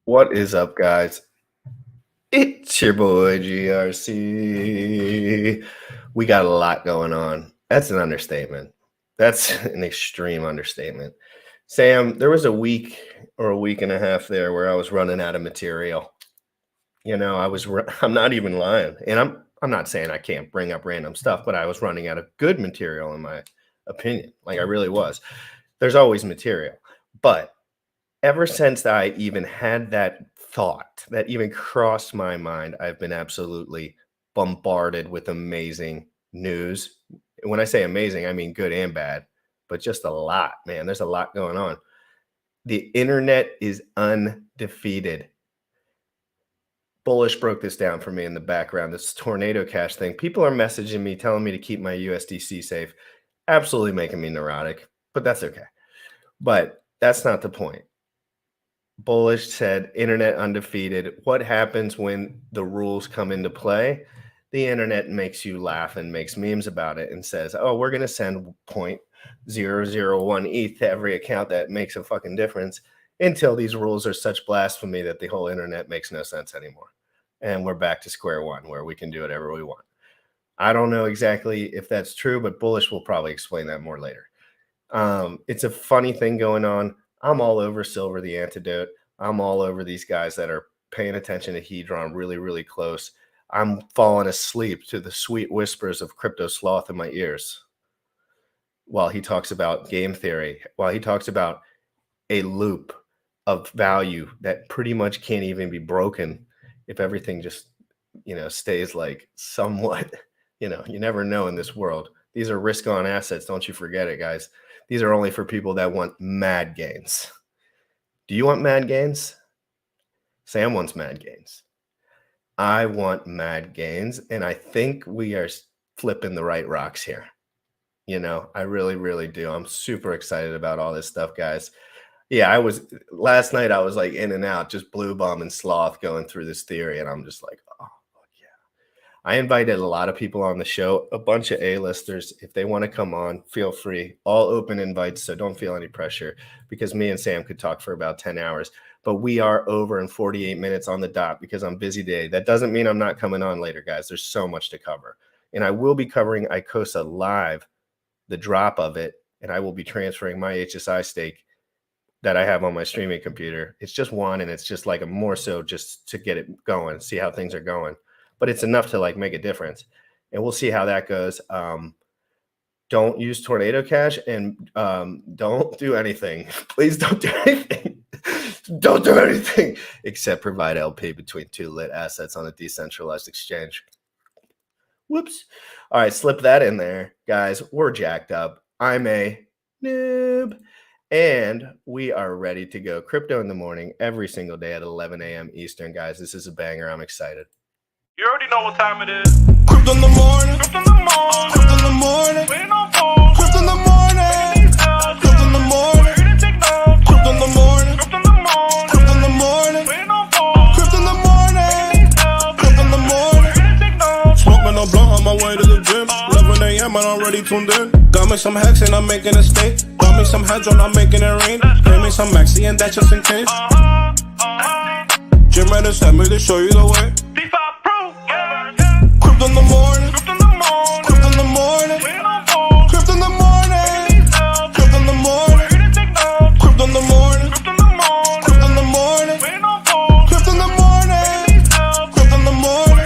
What is up, guys? It's your boy GRC. We got a lot going on. That's an understatement. That's an extreme understatement. Sam, there was a week or a week and a half there where I was running out of material. I'm not even lying. And I'm not saying I can't bring up random stuff, but I was running out of good material in my opinion. Like I really was. There's always material. But ever since I even had that thought, that even crossed my mind, I've been absolutely bombarded with amazing news. When I say amazing, I mean good and bad, but just a lot, man. There's a lot going on. The internet is undefeated. Bullish broke this down for me in the background, this tornado cash thing. People are messaging me, telling me to keep my USDC safe. Absolutely making me neurotic, but that's okay. But that's not the point. Bullish said, internet undefeated. What happens when the rules come into play? The internet makes you laugh and makes memes about it and says, oh, we're going to send 0.001 ETH to every account that makes a fucking difference until these rules are such blasphemy that the whole internet makes no sense anymore. And we're back to square one where we can do whatever we want. I don't know exactly if that's true, but Bullish will probably explain that more later. It's a funny thing going on. I'm all over Silver the Antidote. I'm all over these guys that are paying attention to Hedron really, really close. I'm falling asleep to the sweet whispers of Crypto Sloth in my ears while he talks about game theory, while he talks about a loop of value that pretty much can't even be broken if everything just, stays like somewhat, you never know in this world. These are risk-on assets. Don't you forget it, guys. These are only for people that want mad gains. Do you want mad gains? Sam wants mad gains. I want mad gains, and I think we are flipping the right rocks here. I really, really do. I'm super excited about all this stuff, guys. Yeah, last night I was like in and out, just blue bum and sloth going through this theory, and I'm just like, oh, yeah. I invited a lot of people on the show, a bunch of A-listers. If they want to come on, feel free. All open invites, so don't feel any pressure because me and Sam could talk for about 10 hours. But we are over in 48 minutes on the dot because I'm busy today. That doesn't mean I'm not coming on later, guys. There's so much to cover. And I will be covering ICosa live, the drop of it, and I will be transferring my HSI stake that I have on my streaming computer. It's just one, and it's just like a more so just to get it going, see how things are going. But it's enough to like make a difference. And we'll see how that goes. Don't use Tornado Cash and don't do anything. Please don't do anything. Don't do anything except provide LP between two lit assets on a decentralized exchange. Whoops. All right, slip that in there. Guys, we're jacked up. I'm a noob. And we are ready to go. Crypto in the morning every single day at 11 a.m. Eastern, guys. This is a banger. I'm excited. You already know what time it is. Crypto in the morning. Crypto in the morning. Crypto in the morning. Waiting on phone. Crypto in the morning. Crypto in the morning. Crypto in the morning. Crypto in the morning. Crypto in the morning. Waiting on phone. Crypto in the morning. Crypto in the morning. Smoking no blunt on my way to the gym. 11 a.m. I'm already tuned in. Got me some hacks and I'm making a stake. Got me some Hedron, I'm making it rain. Pay me some Maxi and that's just in case. Jim ready sent me to show you the way. Crypto in the morning. Crypto in the morning. Crypto in the morning. Crypto in the morning. Crypto in the morning. Crypto in the morning. Crypto in the morning. Crypto in the morning. Crypto in the morning. Crypto in the morning.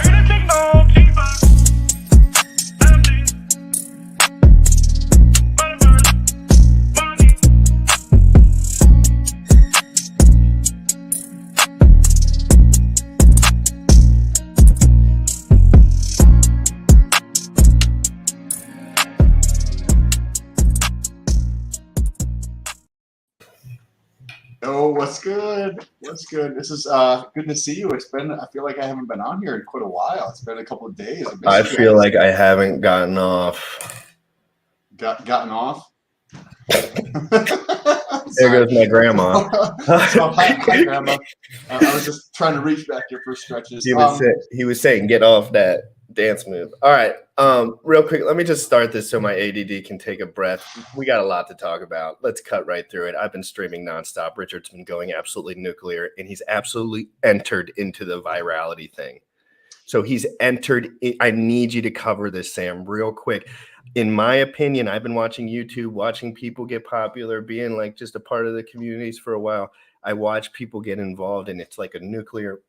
Oh, what's good? What's good? This is good to see you. I feel like I haven't been on here in quite a while. It's been a couple of days. I feel like I haven't gotten off. Gotten off? There goes my grandma. So, hi, Grandma. I was just trying to reach back here for stretches. He was saying, get off that Dance move. All right. Real quick, let me just start this so my ADD can take a breath. We got a lot to talk about. Let's cut right through it. I've been streaming nonstop. Richard's been going absolutely nuclear, and he's absolutely entered into the virality thing. So he's entered. I need you to cover this, Sam, real quick. In my opinion, I've been watching YouTube, watching people get popular, being like just a part of the communities for a while. I watch people get involved, and it's like a nuclear.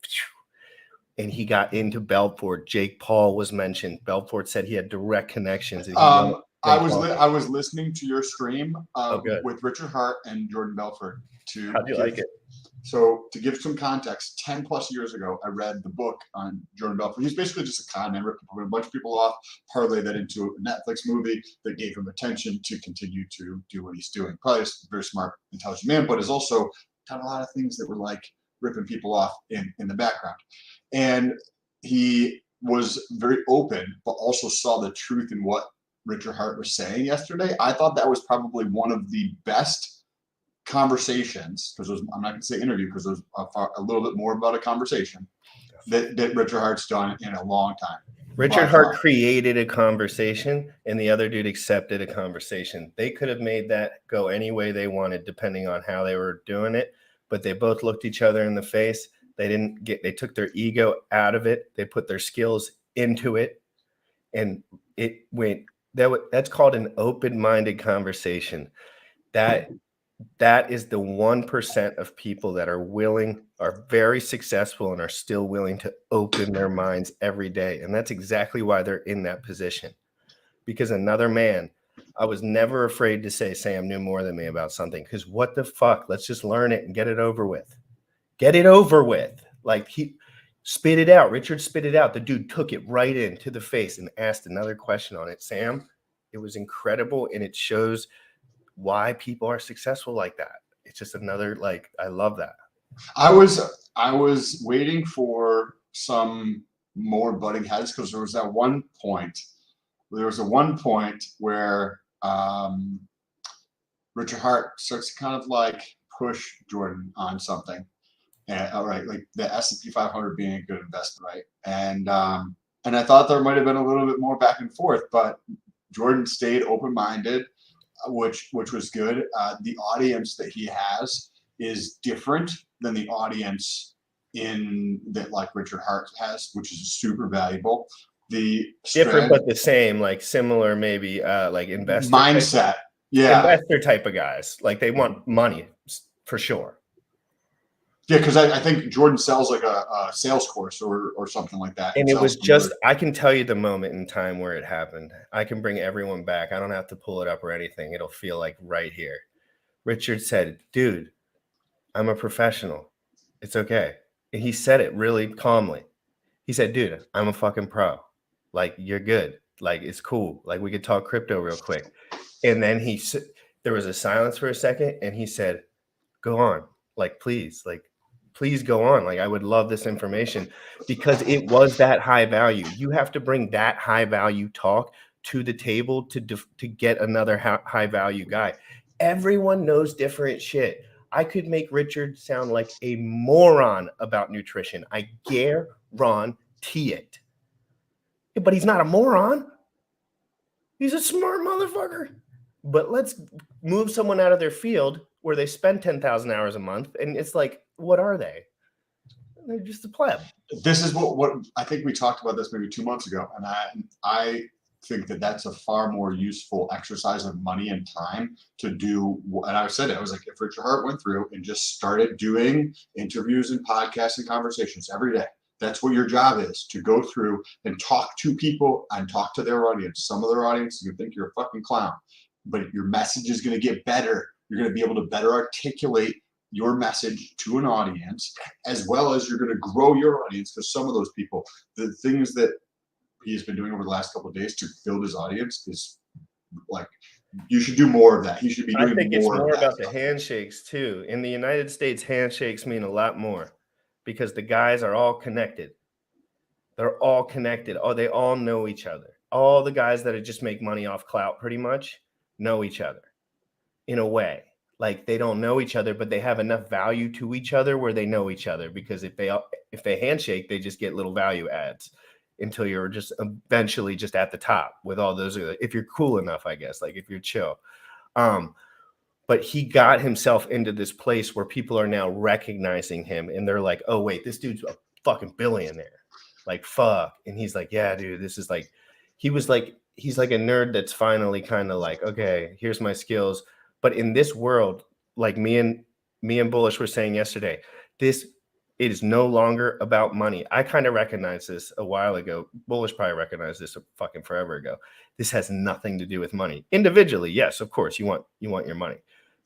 And he got into Belfort. Jake Paul was mentioned. Belfort said he had direct connections. And I was listening to your stream with Richard Hart and Jordan Belfort. How'd you like it? So to give some context, 10 plus years ago, I read the book on Jordan Belfort. He's basically just a con man, ripped a bunch of people off, parlay that into a Netflix movie that gave him attention to continue to do what he's doing. Probably a very smart, intelligent man, but has also done a lot of things that were like ripping people off in the background. And he was very open, but also saw the truth in what Richard Hart was saying yesterday. I thought that was probably one of the best conversations, because I'm not going to say interview, because it was a little bit more about a conversation that Richard Hart's done in a long time. Richard Hart created a conversation, and the other dude accepted a conversation. They could have made that go any way they wanted, depending on how they were doing it, but they both looked each other in the face. They took their ego out of it. They put their skills into it, and it went. That's called an open-minded conversation. That is the 1% of people that are very successful and are still willing to open their minds every day. And that's exactly why they're in that position. Because another man, I was never afraid to say Sam knew more than me about something. Because what the fuck? Let's just learn it and get it over with. Get it over with. Like, he spit it out. Richard spit it out. The dude took it right into the face and asked another question on it. Sam, it was incredible, and it shows why people are successful like that. It's just another, like, I love that. I was waiting for some more butting heads, because there was one point where Richard Hart starts to kind of like push Jordan on something. And all right, like the S&P 500 being a good investment, right? And I thought there might have been a little bit more back and forth, but Jordan stayed open-minded, which was good. The audience that he has is different than the audience that like Richard Hart has, which is super valuable. The different but the same, like similar, maybe like investor mindset. Investor type of guys. Like, they want money for sure. Yeah, because I think Jordan sells like a sales course or something like that. And it was just, I can tell you the moment in time where it happened. I can bring everyone back. I don't have to pull it up or anything. It'll feel like right here. Richard said, dude, I'm a professional. It's okay. And he said it really calmly. He said, dude, I'm a fucking pro. Like, you're good. Like, it's cool. Like, we could talk crypto real quick. And then there was a silence for a second, and he said, go on. Like, please go on. Like, I would love this information, because it was that high value. You have to bring that high value talk to the table to get another high value guy. Everyone knows different shit. I could make Richard sound like a moron about nutrition. I guarantee it. But he's not a moron. He's a smart motherfucker. But let's move someone out of their field where they spend 10,000 hours a month, and it's like, what are they? They're just a pleb. This is what I think we talked about this maybe 2 months ago, and I think that's a far more useful exercise of money and time to do. And I said it, I was like, if Richard Hart went through and just started doing interviews and podcasts and conversations every day, that's what your job is, to go through and talk to people and talk to their audience. Some of their audience, you think you're a fucking clown, but your message is going to get better. You're going to be able to better articulate your message to an audience, as well as you're going to grow your audience, because some of those people, the things that he's been doing over the last couple of days to build his audience is like, you should do more of that. He should be doing more. I think it's more about the handshakes too. In the United States, handshakes mean a lot more, because the guys are all connected. They're all connected. Oh, they all know each other. All the guys that just make money off clout pretty much know each other in a way. Like, they don't know each other, but they have enough value to each other where they know each other, because if they handshake, they just get little value adds. until you're just eventually just at the top with all those, if you're cool enough, I guess, like if you're chill. But he got himself into this place where people are now recognizing him and they're like, oh, wait, this dude's a fucking billionaire. Like, fuck. And he's like, yeah, dude, this is like, he's like a nerd that's finally kind of like, okay, here's my skills. But in this world, like me and Bullish were saying yesterday, it is no longer about money. I kind of recognized this a while ago. Bullish probably recognized this fucking forever ago. This has nothing to do with money. Individually, yes, of course, you want your money.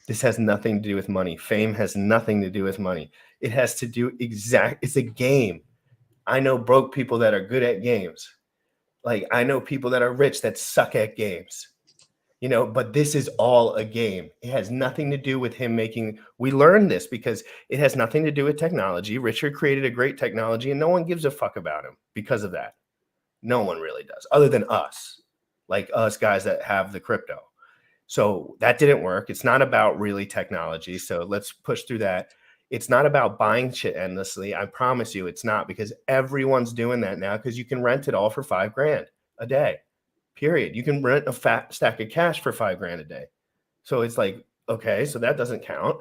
This has nothing to do with money. Fame has nothing to do with money. It has to do it's a game. I know broke people that are good at games. Like I know people that are rich that suck at games. You know, but this is all a game. It has nothing to do with him we learned this because it has nothing to do with technology. Richard created a great technology and no one gives a fuck about him because of that. No one really does, other than us, like us guys that have the crypto. So that didn't work. It's not about really technology. So let's push through that. It's not about buying shit endlessly. I promise you it's not, because everyone's doing that now because you can rent it all for $5,000 a day. Period. You can rent a fat stack of cash for $5,000 a day. So it's like, okay, so that doesn't count.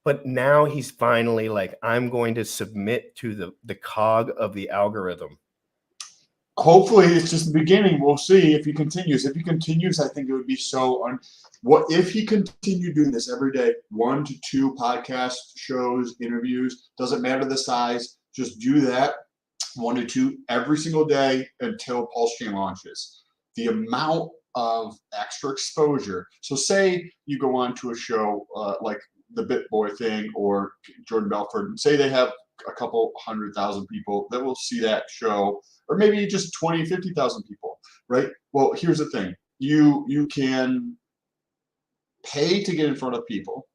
But now he's finally like, I'm going to submit to the cog of the algorithm. Hopefully it's just the beginning. We'll see if he continues. If he continues, I think it would be what if he continued doing this every day, 1 to 2 podcast shows, interviews, doesn't matter the size, just do that 1 to 2 every single day until Pulse Chain launches. The amount of extra exposure. So say you go on to a show like the BitBoy thing or Jordan Belfort, and say they have a couple 100,000 people that will see that show, or maybe just 20, 50,000 people, right? Well, here's the thing. You can pay to get in front of people,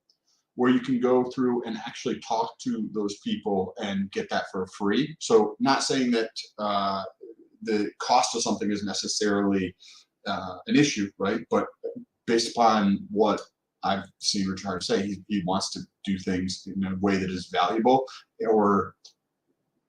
where you can go through and actually talk to those people and get that for free. So not saying that the cost of something is necessarily an issue, right? But based upon what I've seen Richard say, he wants to do things in a way that is valuable, or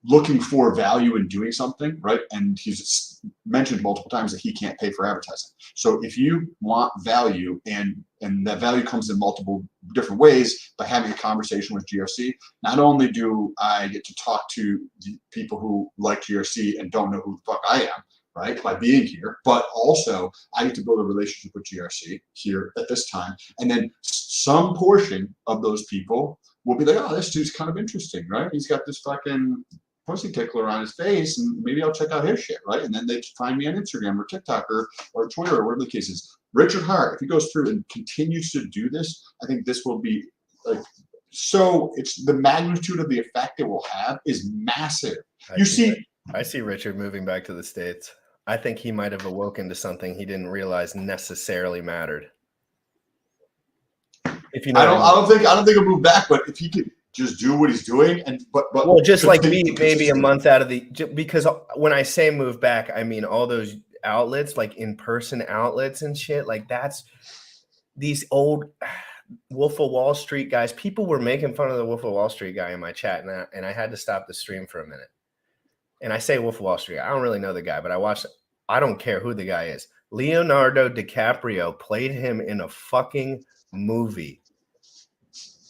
looking for value in doing something, right? And he's mentioned multiple times that he can't pay for advertising. So if you want value, and that value comes in multiple different ways, by having a conversation with GRC, not only do I get to talk to the people who like GRC and don't know who the fuck I am, right, by being here, but also I get to build a relationship with GRC here at this time. And then some portion of those people will be like, oh, this dude's kind of interesting, right? He's got this fucking pussy tickler on his face, and maybe I'll check out his shit, right? And then they find me on Instagram or TikTok or Twitter or whatever the case is. Richard Hart, if he goes through and continues to do this, I think this will be like, so it's the magnitude of the effect it will have is massive. I see Richard moving back to the States. I think he might have awoken to something he didn't realize necessarily mattered. If you know, I don't think he'll move back, but if he could just do what he's doing, and but well, just like me, maybe a month out of because when I say move back, I mean all those outlets, like in-person outlets and shit, like that's these old Wolf of Wall Street guys. People were making fun of the Wolf of Wall Street guy in my chat, and I had to stop the stream for a minute. And I say Wolf of Wall Street, I don't really know the guy, but I don't care who the guy is. Leonardo DiCaprio played him in a fucking movie.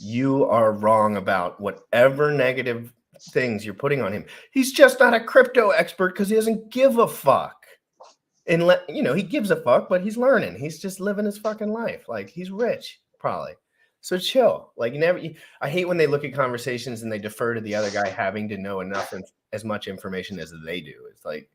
You are wrong about whatever negative things you're putting on him. He's just not a crypto expert because he doesn't give a fuck. And he gives a fuck, but he's learning. He's just living his fucking life. Like, he's rich, probably. So chill. Like, I hate when they look at conversations and they defer to the other guy having to know enough and as much information as they do. It's like,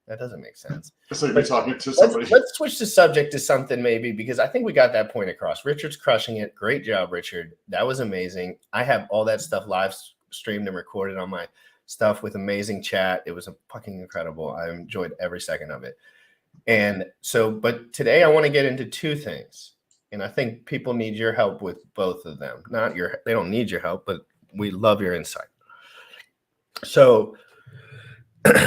that doesn't make sense. It's like you're talking to somebody. Let's switch the subject to something maybe, because I think we got that point across. Richard's crushing it. Great job, Richard. That was amazing. I have all that stuff live streamed and recorded on my stuff with amazing chat. It was fucking incredible. I enjoyed every second of it. And so, but today I want to get into two things. And I think people need your help with both of them. They don't need your help, but we love your insight. So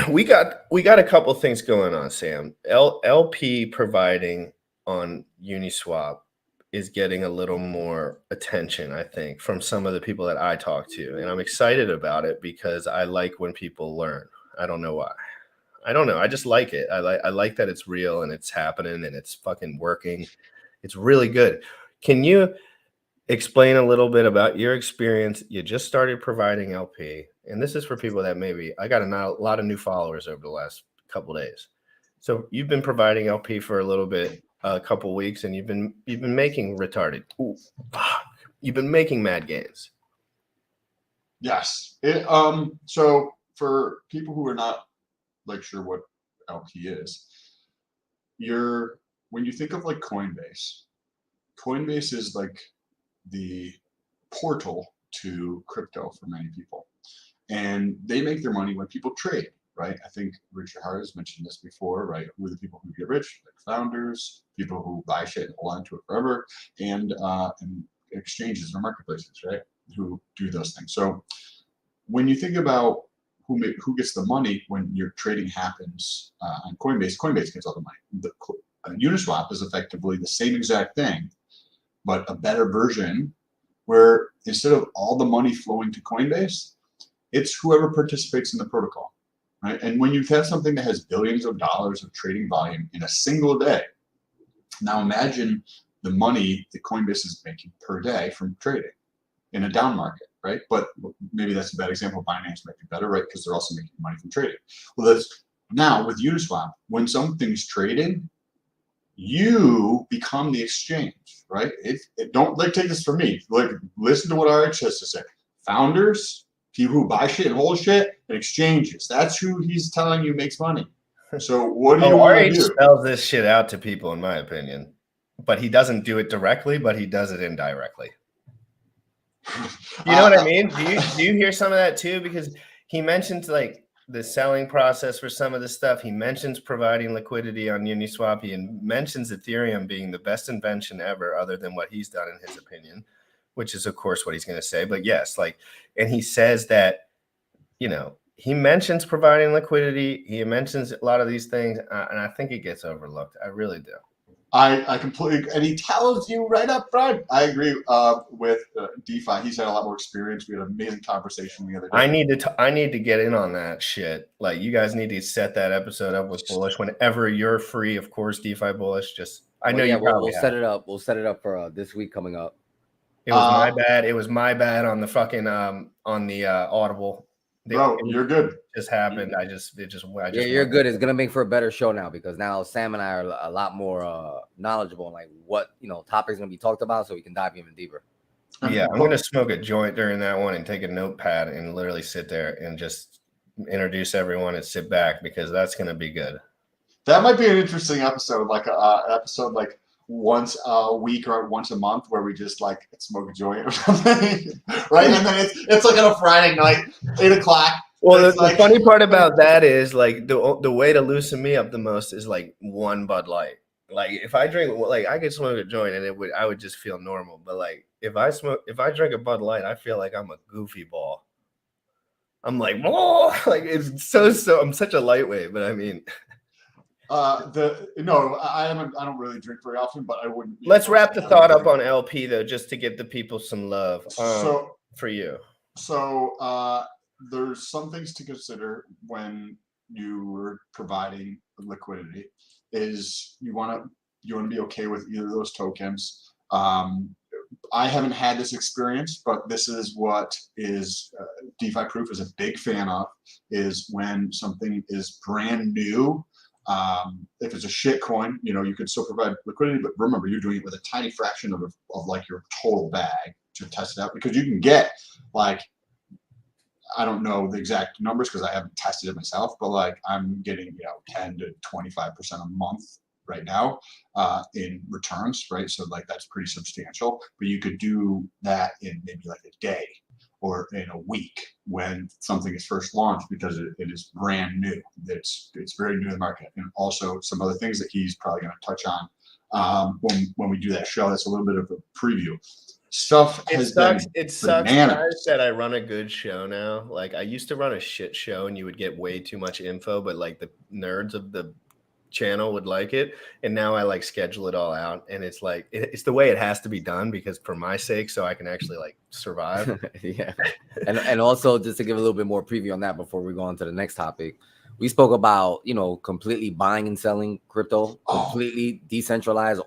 we got a couple things going on, Sam. LP providing on Uniswap is getting a little more attention, I think, from some of the people that I talk to. And I'm excited about it because I like when people learn. I don't know why. I don't know. I just like it. I like that it's real and it's happening and it's fucking working. It's really good. Can you explain a little bit about your experience? You just started providing LP, and this is for people that maybe I got a lot of new followers over the last couple of days. So you've been providing LP for a little bit, a couple weeks, and you've been making retarded. Ooh, fuck. You've been making mad gains. Yes. So for people who are not like sure what LP is, when you think of like Coinbase is like the portal to crypto for many people, and they make their money when people trade, right? I think Richard Hart has mentioned this before, right? Who are the people who get rich? Like founders, people who buy shit and hold on to it forever, and exchanges or marketplaces, right? Who do those things. So when you think about who gets the money when your trading happens on Coinbase gets all the money. Uniswap is effectively the same exact thing, but a better version where instead of all the money flowing to Coinbase, it's whoever participates in the protocol, right? And when you have something that has billions of dollars of trading volume in a single day, now imagine the money that Coinbase is making per day from trading in a down market, right? But maybe that's a bad example. Binance might be better, right? Because they're also making money from trading. Well, now with Uniswap, when something's traded, you become the exchange, right? Don't take this from me. Like, listen to what RH has to say. Founders, people who buy shit and hold shit, and exchanges. That's who he's telling you makes money. So what do you want to do? RH spells this shit out to people, in my opinion, but he doesn't do it directly, but he does it indirectly. You know what I mean? Do you hear some of that too? Because he mentions like the selling process for some of the stuff. He mentions providing liquidity on Uniswap. He mentions Ethereum being the best invention ever, other than what he's done in his opinion, which is of course what he's going to say. But yes, like, and he says that, you know, he mentions providing liquidity. He mentions a lot of these things, and I think it gets overlooked. I really do. I completely, and he tells you right up front. I agree with DeFi. He's had a lot more experience. We had an amazing conversation the other day. I need to get in on that shit. Like, you guys need to set that episode up with Bullish whenever you're free. Of course, DeFi Bullish. We'll set it up. We'll set it up for this week coming up. It was my bad. It was my bad on the fucking on the Audible. Bro, you're good. Just happened. You're good. It's gonna make for a better show now, because now Sam and I are a lot more knowledgeable on like what topics gonna be talked about, so we can dive even deeper. Yeah, I'm gonna smoke a joint during that one and take a notepad and literally sit there and just introduce everyone and sit back, because that's gonna be good. That might be an interesting episode, like an episode like once a week or once a month, where we just like smoke a joint or something, right? And then it's like on a Friday night, 8 o'clock. Well, the funny part about that is like the way to loosen me up the most is like one Bud Light. Like if I drink, like I could smoke a joint and I would just feel normal. But like if I drink a Bud Light, I feel like I'm a goofy ball. I'm like, oh, like it's so I'm such a lightweight, but I mean. I don't really drink very often, but I wouldn't. Let's wrap the thought up on LP though, just to give the people some love. For you. So there's some things to consider when you are providing liquidity. Is you want to be okay with either of those tokens. I haven't had this experience, but this is what is DeFi Proof is a big fan of, is when something is brand new. If it's a shit coin, you could still provide liquidity, but remember, you're doing it with a tiny fraction of like your total bag to test it out, because you can get like, I don't know the exact numbers because I haven't tested it myself, but like I'm getting 10 to 25% a month right now in returns, right? So like that's pretty substantial, but you could do that in maybe like a day or in a week when something is first launched, because it is brand new. It's very new to the market. And also some other things that he's probably going to touch on when we do that show. That's a little bit of a preview. It sucks guys, that I run a good show now. Like I used to run a shit show and you would get way too much info, but like the nerds of the channel would like it, and now I like schedule it all out, and it's like it's the way it has to be done, because for my sake, so I can actually like survive. Yeah. And also, just to give a little bit more preview on that before we go on to the next topic, We spoke about, you know, completely buying and selling crypto, completely decentralized,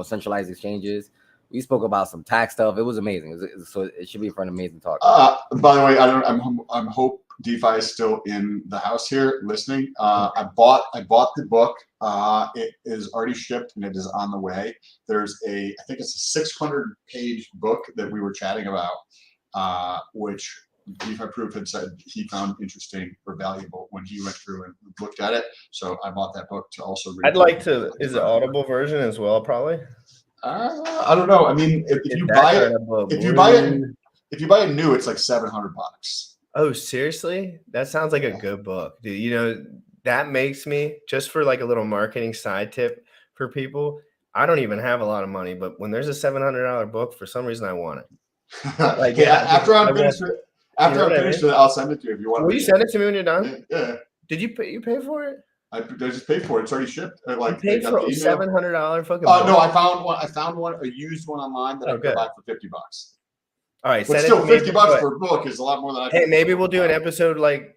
centralized exchanges. We spoke about some tax stuff. It was amazing. So it should be for an amazing talk. By the way, I'm hope DeFi is still in the house here listening. I bought the book. It is already shipped and it is on the way. There's I think it's a 600-page book that we were chatting about, which DeFi Proof had said he found interesting or valuable when he went through and looked at it. So I bought that book to also read. I'd like to. Is it Audible version as well? Probably. I don't know. I mean, if you buy it, if you buy it new, it's like $700. Oh, seriously? That sounds like a good book, dude. You know, that makes me, just for like a little marketing side tip for people, I don't even have a lot of money, but when there's a $700 book, for some reason I want it. Like, after I'm finished with it, I'll send it to you if you want. Will you send it to me when you're done? Yeah. Did you pay for it? I just paid for it. It's already shipped. Like, you paid for a $700 fucking book? No, I found one, a used one online that I could buy for $50. All right, but still, $50 for a book is a lot more than I. Hey, maybe we'll do an episode like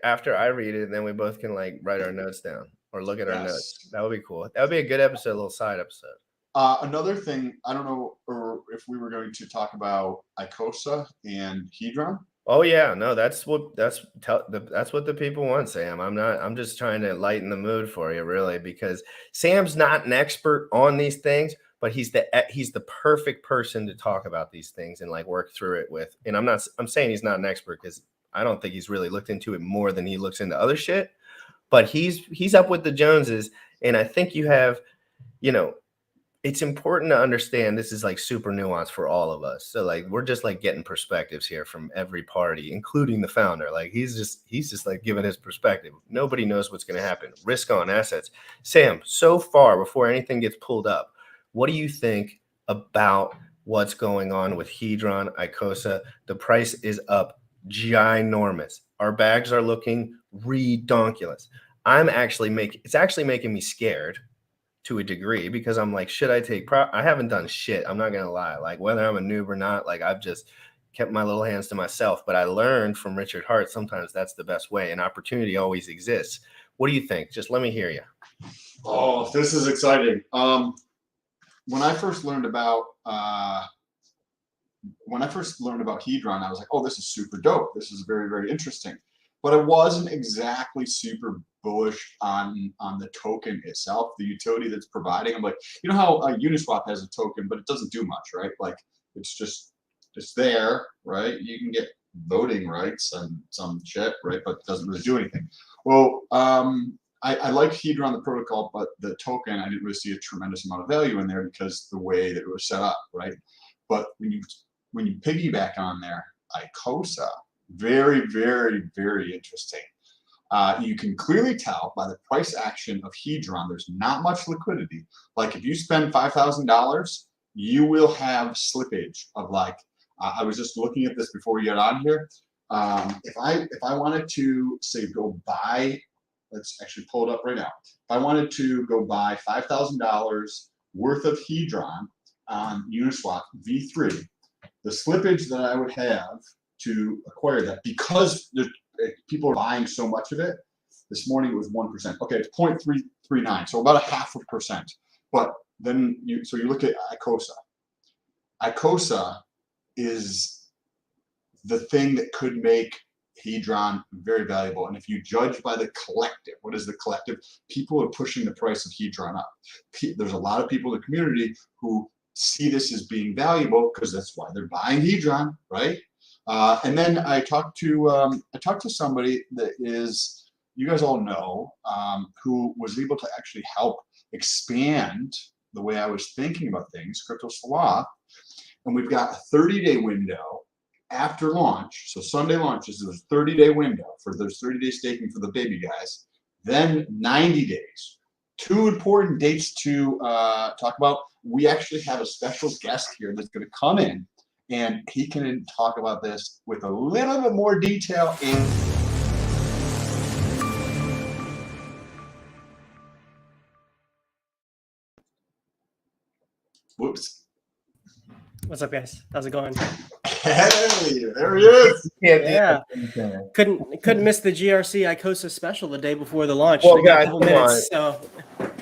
after I read it, and then we both can like write our notes down or look at our notes. That would be cool. That would be a good episode, a little side episode. Another thing, I don't know, or if we were going to talk about ICosa and Hedron. Oh yeah, no, that's what the people want, Sam. I'm just trying to lighten the mood for you, really, because Sam's not an expert on these things, but he's the perfect person to talk about these things and like work through it with. And I'm saying he's not an expert because I don't think he's really looked into it more than he looks into other shit. But he's up with the Joneses, and I think you have, you know, it's important to understand this is like super nuanced for all of us. So like we're just like getting perspectives here from every party, including the founder. Like he's just like giving his perspective. Nobody knows what's going to happen. Risk on assets. Sam, so far before anything gets pulled up, what do you think about what's going on with Hedron, ICosa? The price is up ginormous. Our bags are looking redonkulous. It's actually making me scared to a degree, because I'm like, should I take I haven't done shit. I'm not gonna lie. Like whether I'm a noob or not, like I've just kept my little hands to myself. But I learned from Richard Hart, sometimes that's the best way, and opportunity always exists. What do you think? Just let me hear you. Oh, this is exciting. When I first learned about Hedron, I was like, oh, this is super dope. This is very, very interesting. But I wasn't exactly super bullish on the token itself, the utility that's providing. I'm like, you know how Uniswap has a token, but it doesn't do much, right? Like it's there, right? You can get voting rights and some shit, right? But it doesn't really do anything. Well, I like Hedron, the protocol, but the token, I didn't really see a tremendous amount of value in there because the way that it was set up, right? But when you piggyback on there, ICosa, very, very, very interesting. You can clearly tell by the price action of Hedron, there's not much liquidity. Like if you spend $5,000, you will have slippage of like, I was just looking at this before we get on here. If I wanted to say go buy, let's actually pull it up right now. If I wanted to go buy $5,000 worth of Hedron on Uniswap V3, the slippage that I would have to acquire that, because people are buying so much of it. This morning it was 1%. Okay, it's 0.339, so about 0.5%. But then you look at ICosa. ICosa is the thing that could make Hedron very valuable. And if you judge by the collective, what is the collective? People are pushing the price of Hedron up. There's a lot of people in the community who see this as being valuable because that's why they're buying Hedron, right? And then I talked to somebody that is, you guys all know, who was able to actually help expand the way I was thinking about things, Crypto Sloth. And we've got a 30-day window after launch. So Sunday launches, there's a 30-day window for there's 30-day staking for the baby guys. Then 90 days. Two important dates to talk about. We actually have a special guest here that's going to come in, and he can talk about this with a little bit more detail. Whoops. What's up, guys? How's it going? Hey, there he is. Can't do Yeah. that. Couldn't miss the GRC ICosa special the day before the launch. Well, I got guys, a couple come minutes. So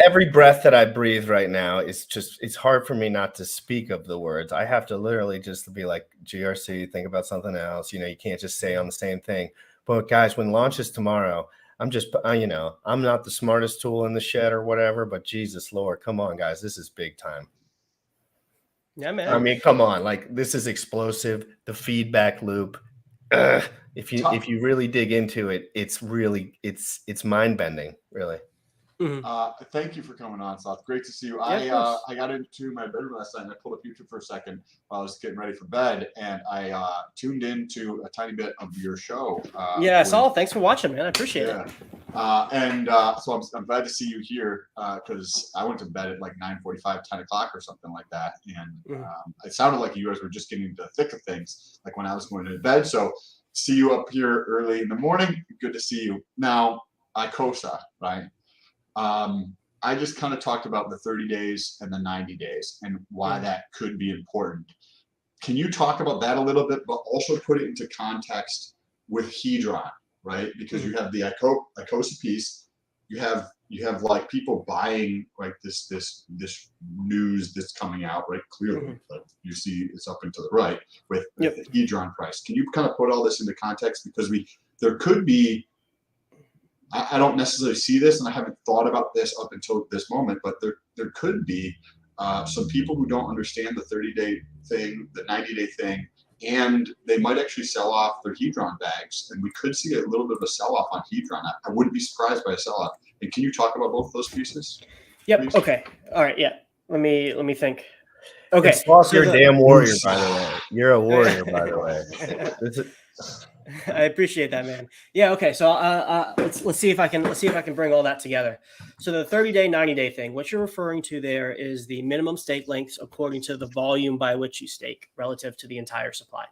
Every breath that I breathe right now is just, it's hard for me not to speak of the words. I have to literally just be like, GRC, think about something else. You can't just say on the same thing. But guys, when launch is tomorrow, I'm just, I'm not the smartest tool in the shed or whatever, but Jesus Lord, come on, guys. This is big time. yeah, man. I mean, come on. Like, this is explosive. The feedback loop. If you really dig into it, it's really, it's mind bending, really. Thank you for coming on, Seth. Great to see you. Yeah, I got into my bedroom last night and I pulled up YouTube for a second while I was getting ready for bed, and I tuned into a tiny bit of your show. Yeah, I saw. Thanks for watching, man. I appreciate it. So I'm glad to see you here because I went to bed at like 9:45, 10 o'clock or something like that, and it sounded like you guys were just getting into the thick of things, like when I was going to bed. So see you up here early in the morning. Good to see you. Now, ICosa, right? I just kind of talked about the 30 days and the 90 days and why that could be important. Can you talk about that a little bit, but also put it into context with Hedron, right? Because you have the ICosa piece, you have like people buying like this news that's coming out, right? Clearly, like you see it's up and to the right with the Hedron price. Can you kind of put all this into context? Because there could be, I don't necessarily see this, and I haven't thought about this up until this moment, but there could be some people who don't understand the 30-day thing, the 90-day thing, and they might actually sell off their Hedron bags, and we could see a little bit of a sell-off on Hedron. I wouldn't be surprised by a sell-off. And can you talk about both those pieces? Yep. Please? Okay. All right. Yeah. Let me think. Okay. Sloth, you're a damn warrior, by the way. You're a warrior, by the way. I appreciate that, man. Yeah. Okay. So let's see if I can bring all that together. So the 30-day, 90-day thing, what you're referring to there is the minimum stake lengths according to the volume by which you stake relative to the entire supply.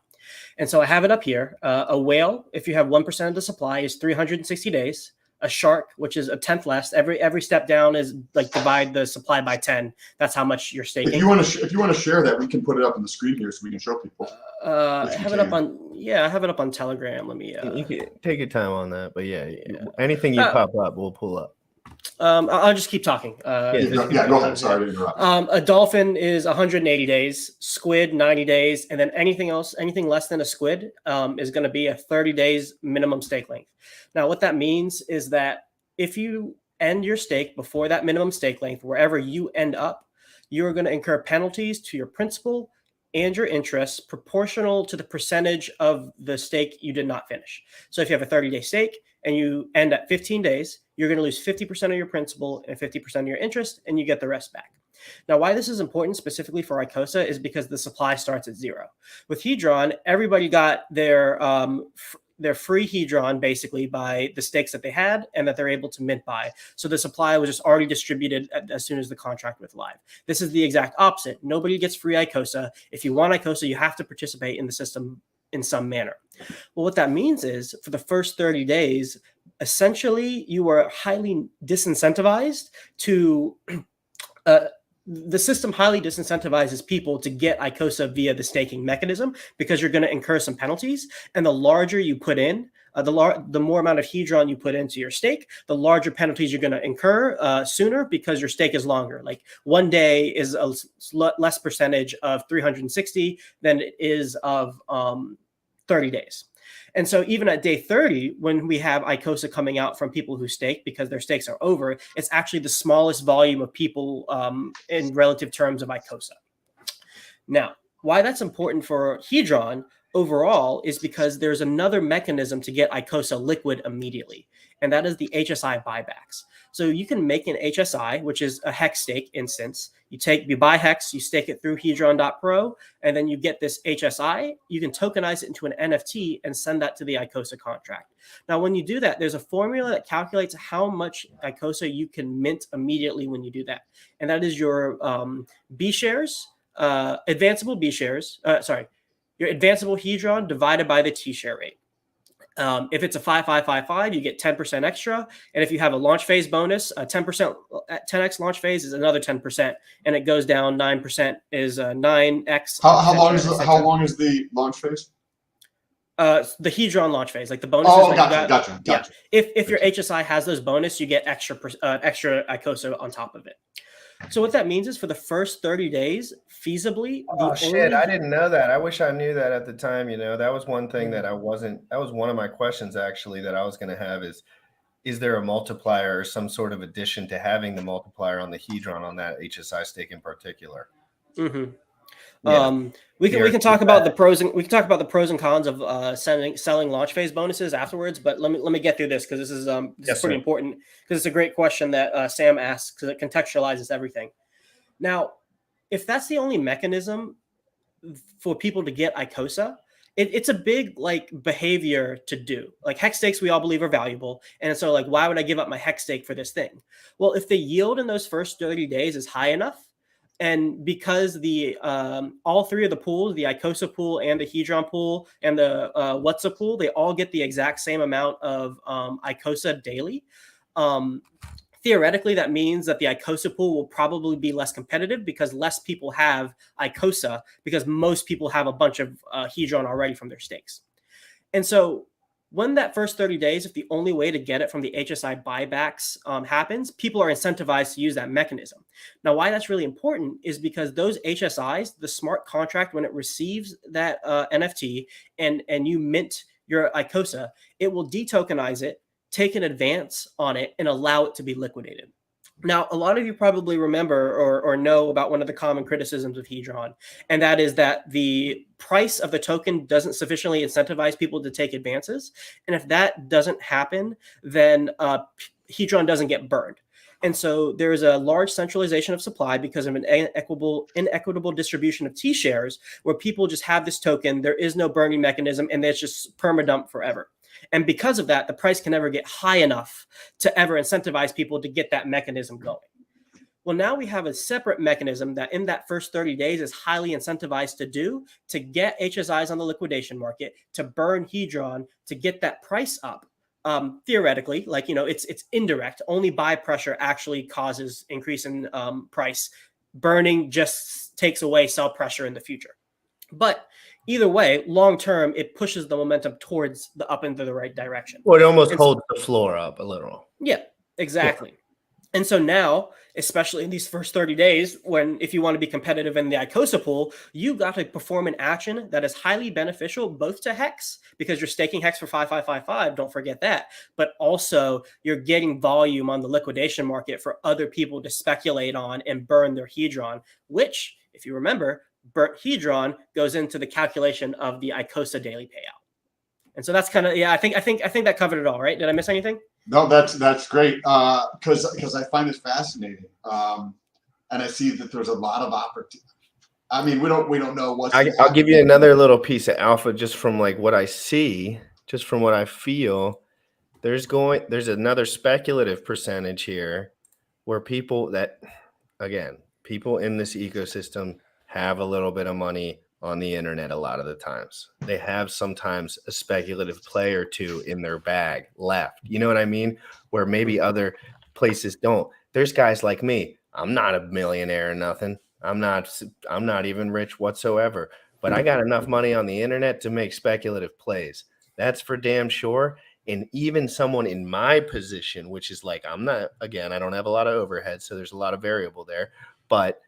And so I have it up here. A whale, if you have 1% of the supply, is 360 days. A shark, which is a tenth less. Every step down is like divide the supply by 10. That's how much you're staking. If you want to share that, we can put it up on the screen here so we can show people. I have it up on Telegram. Let me. You can take your time on that, but anything you pop up, we'll pull up. I'll just keep talking. Go ahead. Sorry to interrupt. A dolphin is 180 days, squid 90 days, and then anything less than a squid is going to be a 30 days minimum stake length. Now, what that means is that if you end your stake before that minimum stake length, wherever you end up, you are going to incur penalties to your principal and your interest proportional to the percentage of the stake you did not finish. So if you have a 30-day stake and you end at 15 days, you're going to lose 50% of your principal and 50% of your interest, and you get the rest back. Now, why this is important specifically for ICosa is because the supply starts at 0. With Hedron, everybody got their free Hedron basically by the stakes that they had and that they're able to mint by. So the supply was just already distributed as soon as the contract went live. This is the exact opposite. Nobody gets free ICosa. If you want ICosa, you have to participate in the system in some manner. Well, what that means is for the first 30 days, essentially you are highly disincentivized to the system highly disincentivizes people to get ICosa via the staking mechanism because you're going to incur some penalties. And the larger you put in, the more amount of Hedron you put into your stake, the larger penalties you're going to incur sooner because your stake is longer. Like 1 day is a less percentage of 360 than it is of 30 days. And so even at day 30, when we have ICosa coming out from people who stake because their stakes are over, it's actually the smallest volume of people in relative terms of ICosa. Now, why that's important for Hedron overall is because there's another mechanism to get ICosa liquid immediately, and that is the HSI buybacks. So you can make an HSI, which is a hex stake instance. You buy hex, you stake it through Hedron.pro, and then you get this HSI. You can tokenize it into an NFT and send that to the ICosa contract. Now, when you do that, there's a formula that calculates how much ICosa you can mint immediately when you do that. And that is your B shares, advanceable B shares, your advanceable Hedron divided by the T share rate. If it's a 5-5-5-5, you get 10% extra. And if you have a launch phase bonus, 10% at 10x launch phase is another 10%. And it goes down 9% is 9x. How long is the launch phase? The Hedron launch phase, like the bonuses. Oh, that you gotcha. Yeah. If your HSI has those bonus, you get extra ICosa on top of it. So what that means is for the first 30 days, feasibly. Oh shit! I didn't know that. I wish I knew that at the time. You know, that was one thing that I wasn't. That was one of my questions actually that I was going to have is there a multiplier or some sort of addition to having the multiplier on the Hedron on that HSI stake in particular? Mm-hmm. Yeah. We can talk about the pros and cons of selling launch phase bonuses afterwards. But let me get through this because this is pretty important because it's a great question that Sam asks because it contextualizes everything. Now, if that's the only mechanism for people to get ICosa, it's a big like behavior to do. Like hex stakes, we all believe are valuable, and so like why would I give up my hex stake for this thing? Well, if the yield in those first 30 days is high enough. And because the all three of the pools, the ICosa pool and the Hedron pool and the Whatsa pool, they all get the exact same amount of ICosa daily. Theoretically, that means that the ICosa pool will probably be less competitive because less people have ICosa because most people have a bunch of Hedron already from their stakes. And so when that first 30 days, if the only way to get it from the HSI buybacks happens, people are incentivized to use that mechanism. Now, why that's really important is because those HSIs, the smart contract, when it receives that NFT and you mint your ICosa, it will detokenize it, take an advance on it, and allow it to be liquidated. Now, a lot of you probably remember or know about one of the common criticisms of Hedron, and that is that the price of the token doesn't sufficiently incentivize people to take advances. And if that doesn't happen, then Hedron doesn't get burned. And so there is a large centralization of supply because of an inequitable distribution of T shares where people just have this token. There is no burning mechanism, and it's just permadump forever. And because of that, the price can never get high enough to ever incentivize people to get that mechanism going. Well, now we have a separate mechanism that in that first 30 days is highly incentivized to do to get HSIs on the liquidation market, to burn Hedron, to get that price up. Theoretically, like, you know, it's indirect. Only buy pressure actually causes increase in price. Burning just takes away sell pressure in the future. But either way, long term, it pushes the momentum towards the up into the right direction. Well, it almost holds the floor up a little. Yeah, exactly. Yeah. And so now, especially in these first 30 days, when if you want to be competitive in the ICosa pool, you got to perform an action that is highly beneficial both to Hex, because you're staking Hex for 5555, don't forget that, but also you're getting volume on the liquidation market for other people to speculate on and burn their Hedron, which, if you remember, burnt Hedron goes into the calculation of the ICosa daily payout. And so that's kind of, yeah, I think that covered it all, right? Did I miss anything? No, that's great. Because I find it fascinating. And I see that there's a lot of opportunity. I mean, we don't know what's I'll give you another little piece of alpha just from like what I see, just from what I feel. There's another speculative percentage here where people in this ecosystem have a little bit of money on the internet a lot of the times. They have sometimes a speculative play or two in their bag left. You know what I mean? Where maybe other places don't. There's guys like me. I'm not a millionaire or nothing. I'm not even rich whatsoever. But I got enough money on the internet to make speculative plays. That's for damn sure. And even someone in my position, which is like, I don't have a lot of overhead, so there's a lot of variable there. But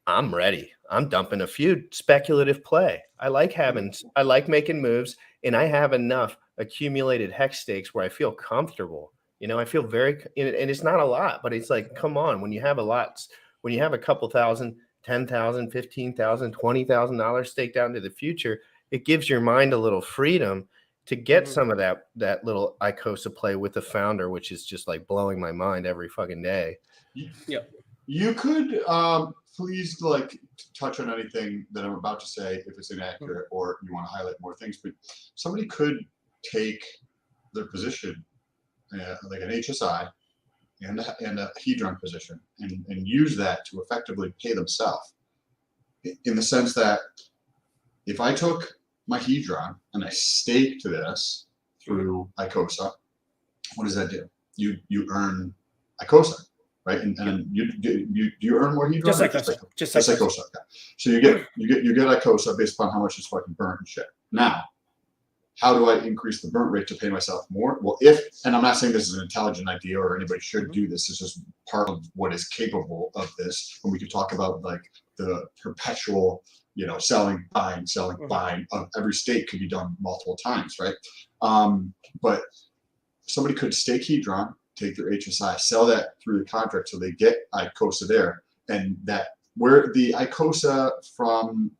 I'm ready. I'm dumping a few speculative play. I like making moves, and I have enough accumulated hex stakes where I feel comfortable. You know, I feel very, and it's not a lot, but it's like, come on, when you have a couple thousand, $10,000, $15,000, $20,000 staked out into the future, it gives your mind a little freedom to get some of that little ICosa play with the founder, which is just like blowing my mind every fucking day. Yeah. You could please like touch on anything that I'm about to say if it's inaccurate or you want to highlight more things, but somebody could take their position, like an HSI and a Hedron position and use that to effectively pay themselves, in the sense that if I took my Hedron and I staked this through ICosa, what does that do? You earn ICosa. Right, and do you earn more Hedron? Just ICosa. Okay. So you get ICosa based upon how much is fucking burnt and shit. Now, how do I increase the burn rate to pay myself more? Well, and I'm not saying this is an intelligent idea or anybody should do this. It's just part of what is capable of this. When we could talk about like the perpetual, selling, buying, buying of every stake could be done multiple times, right? But somebody could stake Hedron, take their HSI, sell that through the contract so they get ICosa there. And that where the ICosa from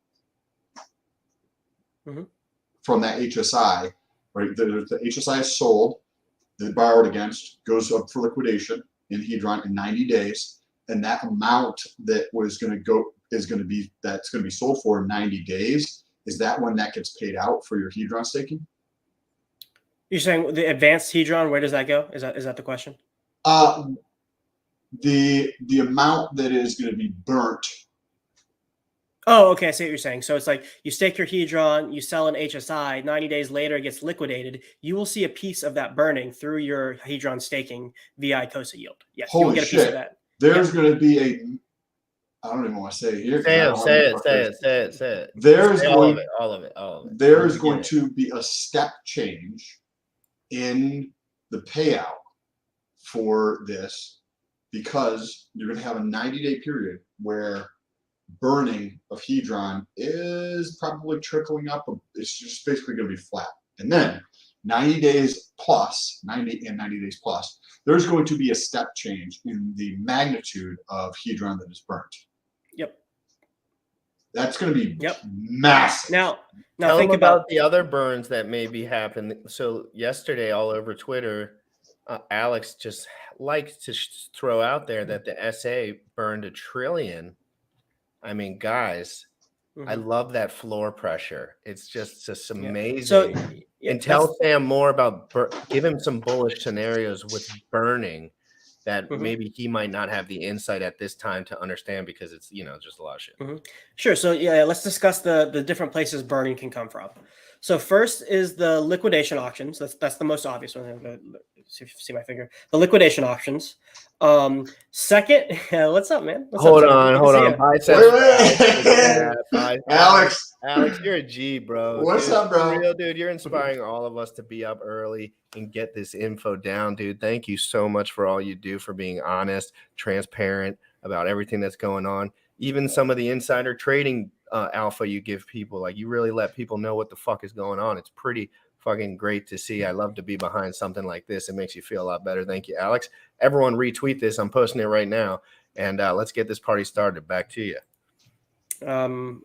that HSI, right? The HSI is sold, the borrowed against goes up for liquidation in Hedron in 90 days, and that amount that was going to go that's going to be sold for in 90 days. Is that when that gets paid out for your Hedron staking? You're saying the advanced Hedron, where does that go? Is that the question? The amount that is going to be burnt. Oh, okay. I see what you're saying. So it's like you stake your Hedron, you sell an HSI, 90 days later it gets liquidated. You will see a piece of that burning through your Hedron staking via ICosa yield. Yes, you will get a piece of that. There's going to be I don't even want to say it here. Say it. There's all of it. There's going to be a step change in the payout for this because you're going to have a 90-day period where burning of Hedron is probably trickling up. It's just basically going to be flat. And then 90 days plus, there's going to be a step change in the magnitude of Hedron that is burnt. Yep. That's going to be massive. Now tell think them about the other burns that may be happening. So yesterday, all over Twitter, Alex just likes to throw out there that the SA burned $1 trillion. I mean, guys, I love that floor pressure. It's just amazing. So, and tell Sam more about, give him some bullish scenarios with burning that maybe he might not have the insight at this time to understand because it's, just a lot of shit. Sure. So let's discuss the different places burning can come from. So first is the liquidation auctions. That's the most obvious one. See my finger. The liquidation auctions. Second, what's up, man? Hold on. Alex, you're a G, bro. What's up, bro? For real, dude, you're inspiring all of us to be up early and get this info down, dude. Thank you so much for all you do, for being honest, transparent about everything that's going on. Even some of the insider trading alpha you give people, like you really let people know what the fuck is going on. It's pretty fucking great to see. I love to be behind something like this. It makes you feel a lot better. Thank you, Alex. Everyone retweet this. I'm posting it right now. And let's get this party started. Back to you.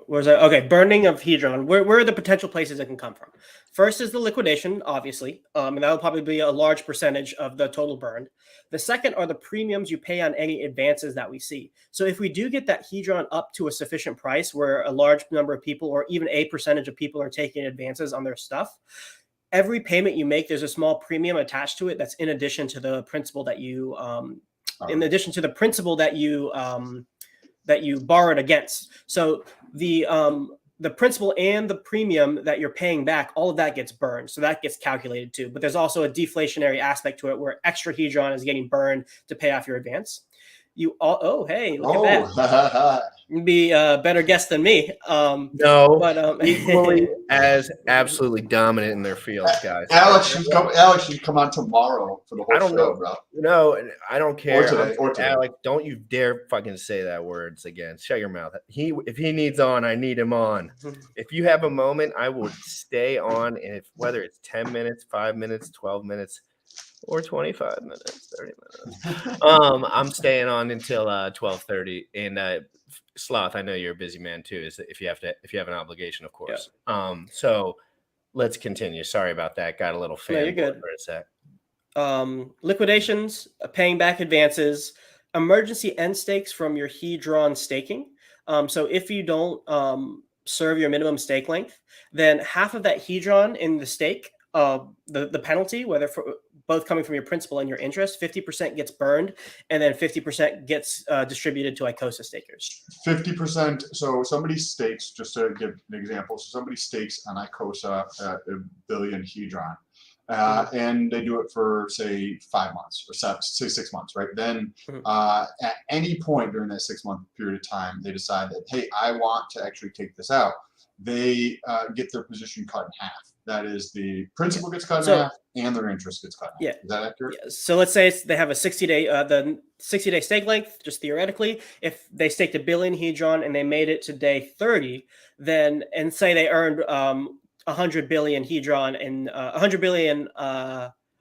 Where's that? Okay, burning of Hedron. Where are the potential places it can come from? First is the liquidation, obviously, and that will probably be a large percentage of the total burn. The second are the premiums you pay on any advances that we see. So if we do get that Hedron up to a sufficient price where a large number of people or even a percentage of people are taking advances on their stuff, every payment you make, there's a small premium attached to it that's in addition to the principal that you that you borrowed against. So the principal and the premium that you're paying back, all of that gets burned. So that gets calculated too. But there's also a deflationary aspect to it where extra Hedron is getting burned to pay off your advance. Hey, look at that. You'd be a better guest than me. No, but equally as absolutely dominant in their fields, guys. Alex should come on tomorrow for the whole show, bro. No, I don't care. Or today. Alex, don't you dare fucking say that words again. Shut your mouth. If he needs on, I need him on. If you have a moment, I will stay on, and whether it's 10 minutes, 5 minutes, 12 minutes, or 25 minutes, 30 minutes. I'm staying on until 12:30. And Sloth, I know you're a busy man too. Is if you have an obligation, of course. Yeah. So let's continue. Sorry about that. Got a little fan. No, you're good. For a sec. Liquidations, paying back advances, emergency end stakes from your Hedron staking. So if you don't serve your minimum stake length, then half of that Hedron in the stake, the penalty, whether for both coming from your principal and your interest, 50% gets burned, and then 50% gets distributed to ICosa stakers. 50%. So somebody stakes, just to give an example, so somebody stakes on ICosa at 1 billion Hedron, and they do it for say 5 months or say 6 months, right? Then at any point during that 6 month period of time, they decide that, hey, I want to actually take this out. They get their position cut in half. that is the principal gets cut in So- half and their interest gets cut in half. Yeah. Is that accurate? Yeah, so let's say they have a 60-day, the 60-day stake length, just theoretically, if they staked $1 billion Hedron and they made it to day 30, then, and say they earned 100 billion Hedron and 100 billion,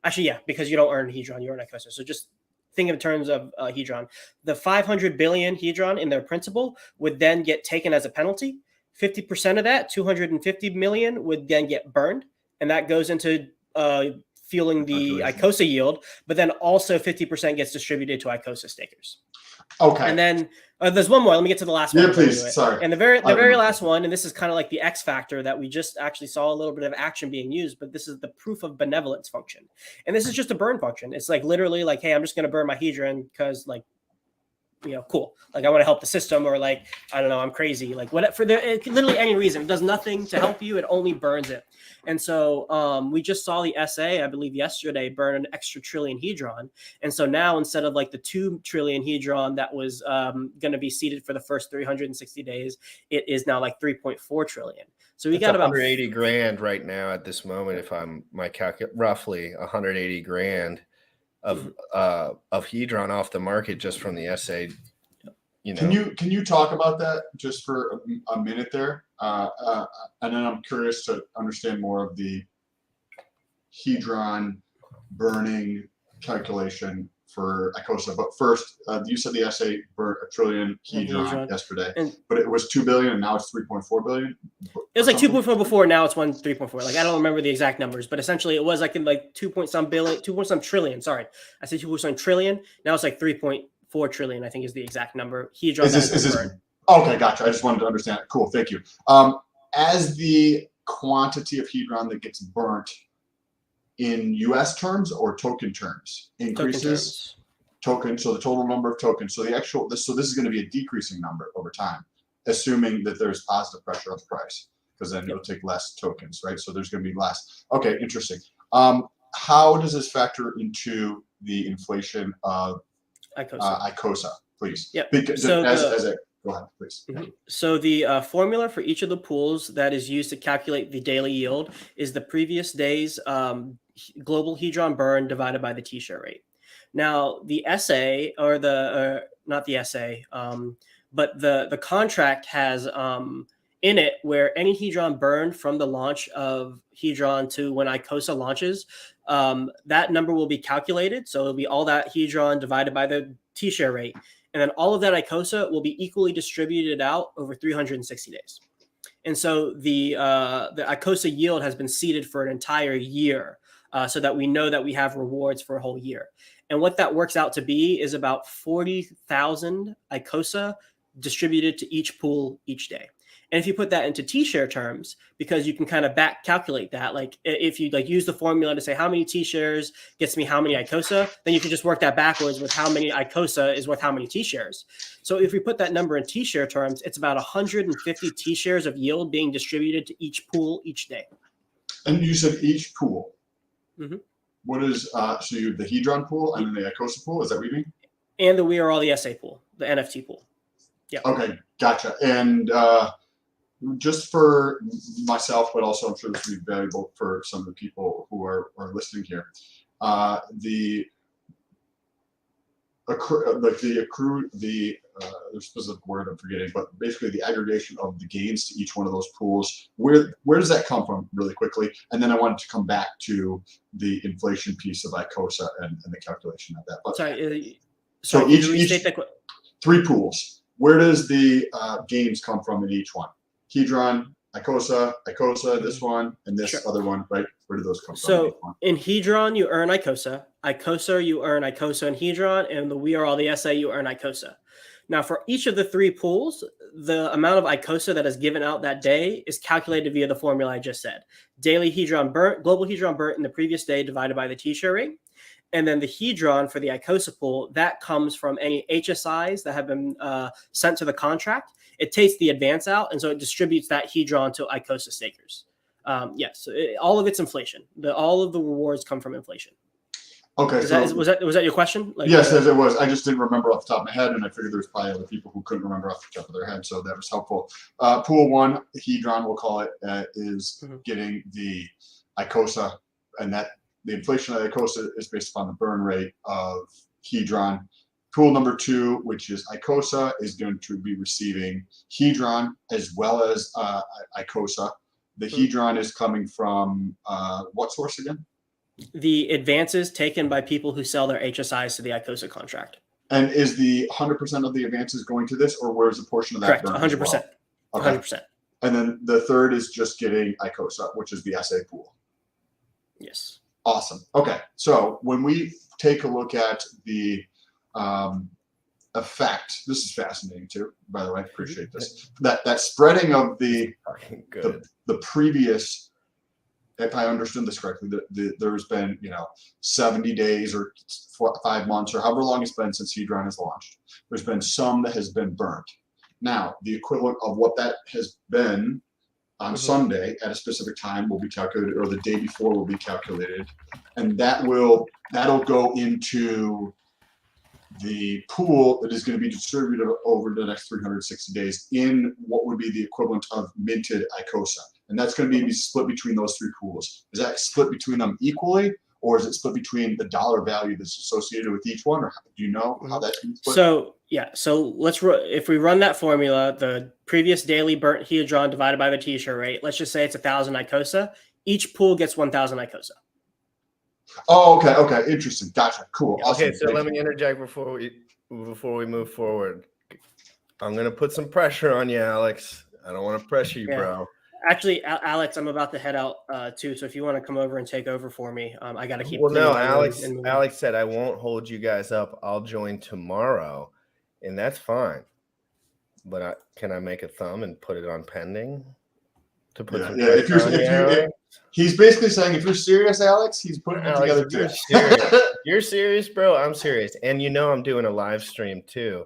actually, yeah, because you don't earn Hedron, you earn ICosa. So just think in terms of Hedron. The 500 billion Hedron in their principal would then get taken as a penalty. 50% of that, 250 million, would then get burned. And that goes into fueling the ICosa yield, but then also 50% gets distributed to ICosa stakers. Okay. And then there's one more. Let me get to the last one. Yeah, please. Sorry. And the very last one, and this is kind of like the X factor that we just actually saw a little bit of action being used, but this is the proof of benevolence function. And this is just a burn function. It's like literally like, hey, I'm just going to burn my Hedron because like, you know, cool. Like I want to help the system, or like, I don't know, I'm crazy. Like what for literally any reason. It does nothing to help you. It only burns it. And so we just saw the SA, I believe yesterday, burn an extra trillion Hedron. And so now instead of like the 2 trillion Hedron that was going to be seeded for the first 360 days, it is now like 3.4 trillion. So we got about 180 grand right now at this moment. If I'm roughly 180 grand of Hedron off the market just from the SA. You know, can you talk about that just for a minute there? And then I'm curious to understand more of the Hedron burning calculation for ICosa. But first, you said the SA burnt 1 trillion Hedron yesterday, but it was 2 billion and now it's 3.4 billion. It was like 2.4 before, now it's 3.4. Like I don't remember the exact numbers, but essentially it was like in like 2 point some trillion. Sorry, I said 2 point some trillion. Now it's like 3.4 trillion. I think is the exact number. Hedron. Is this okay? Gotcha. I just wanted to understand it. Cool. Thank you. As the quantity of Hedron that gets burnt in U.S. terms or token terms increases. Token. So the total number of tokens. So the actual this is going to be a decreasing number over time, assuming that there's positive pressure on the price, because then it'll take less tokens, right? So there's going to be less. Okay, interesting. How does this factor into the inflation of ICosa, please? Yeah. Go ahead, please. Mm-hmm. So the formula for each of the pools that is used to calculate the daily yield is the previous day's global Hedron burn divided by the T-share rate. Now the SA or not the SA, but the contract has in it where any Hedron burned from the launch of Hedron to when ICosa launches, that number will be calculated. So it'll be all that Hedron divided by the T-share rate. And then all of that ICosa will be equally distributed out over 360 days. And so the ICosa yield has been seeded for an entire year so that we know that we have rewards for a whole year. And what that works out to be is about 40,000 ICosa distributed to each pool each day. And if you put that into T-share terms, because you can kind of back calculate that, like if you like use the formula to say how many T-shares gets me how many ICosa, then you can just work that backwards with how many ICosa is worth how many T-shares. So if we put that number in T-share terms, it's about 150 T-shares of yield being distributed to each pool each day. And you said each pool. Mm-hmm. What is so you the Hedron pool and then the ICosa pool? Is that what you mean? And the We Are All the SA pool, the NFT pool. Yeah. Okay, gotcha. And just for myself, but also I'm sure this will be valuable for some of the people who are listening here. There's a specific word I'm forgetting, but basically the aggregation of the gains to each one of those pools. Where does that come from, really quickly? And then I wanted to come back to the inflation piece of ICosa and the calculation of that. But, so each 3 pools. Where does the gains come from in each one? Hedron, ICosa, this one, and this other one, right? Where do those come from? So in Hedron, you earn ICosa. ICosa, you earn ICosa and Hedron, and the We Are All the SA, you earn ICosa. Now, for each of the 3 pools, the amount of ICosa that is given out that day is calculated via the formula I just said. Daily Hedron burnt, global Hedron burnt in the previous day divided by the T-share rate. And then the Hedron for the ICosa pool, that comes from any HSIs that have been sent to the contract. It takes the advance out, and so it distributes that Hedron to ICosa stakers. Yes, all of it's inflation. All of the rewards come from inflation. Okay, Was so that your question? Like, yes, as it was. I just didn't remember off the top of my head, and I figured there's probably other people who couldn't remember off the top of their head, so that was helpful. Pool 1, Hedron, we'll call it, is getting the ICosa, and that the inflation of ICosa is based upon the burn rate of Hedron. Pool number 2, which is ICosa, is going to be receiving Hedron as well as ICosa. The Hedron is coming from what source again? The advances taken by people who sell their HSIs to the ICosa contract. And is the 100% of the advances going to this, or where's a portion of that? Correct, 100%. Okay. 100%. And then the third is just getting ICosa, which is the SA pool. Yes. Awesome. Okay. So when we take a look at the effect, this is fascinating too, by the way, I appreciate this. That spreading of the previous, if I understood this correctly, there's been 70 days or 5 months or however long it's been since Hedron has launched. There's been some that has been burnt. Now, the equivalent of what that has been on Sunday at a specific time will be calculated, or the day before will be calculated, and that'll go into the pool that is going to be distributed over the next 360 days in what would be the equivalent of minted ICosa. And that's going to be split between those 3 pools. Is that split between them equally, or is it split between the dollar value that's associated with each one, or do you know how that's being split? So if we run that formula, the previous daily burnt Hedron divided by the t-shirt rate, let's just say it's 1,000 ICosa. Each pool gets 1,000 ICosa. Oh, okay, interesting, gotcha, cool. Awesome. Okay, so let me interject before we move forward. I'm gonna put some pressure on you, Alex. I don't want to pressure you, bro. Actually, Alex, I'm about to head out too. So if you want to come over and take over for me, I got to keep. Well, no, Alex said I won't hold you guys up. I'll join tomorrow, and that's fine. But can I make a thumb and put it on pending? To put he's basically saying if you're serious, Alex, he's putting it together too. You're serious, bro. I'm serious, and I'm doing a live stream too.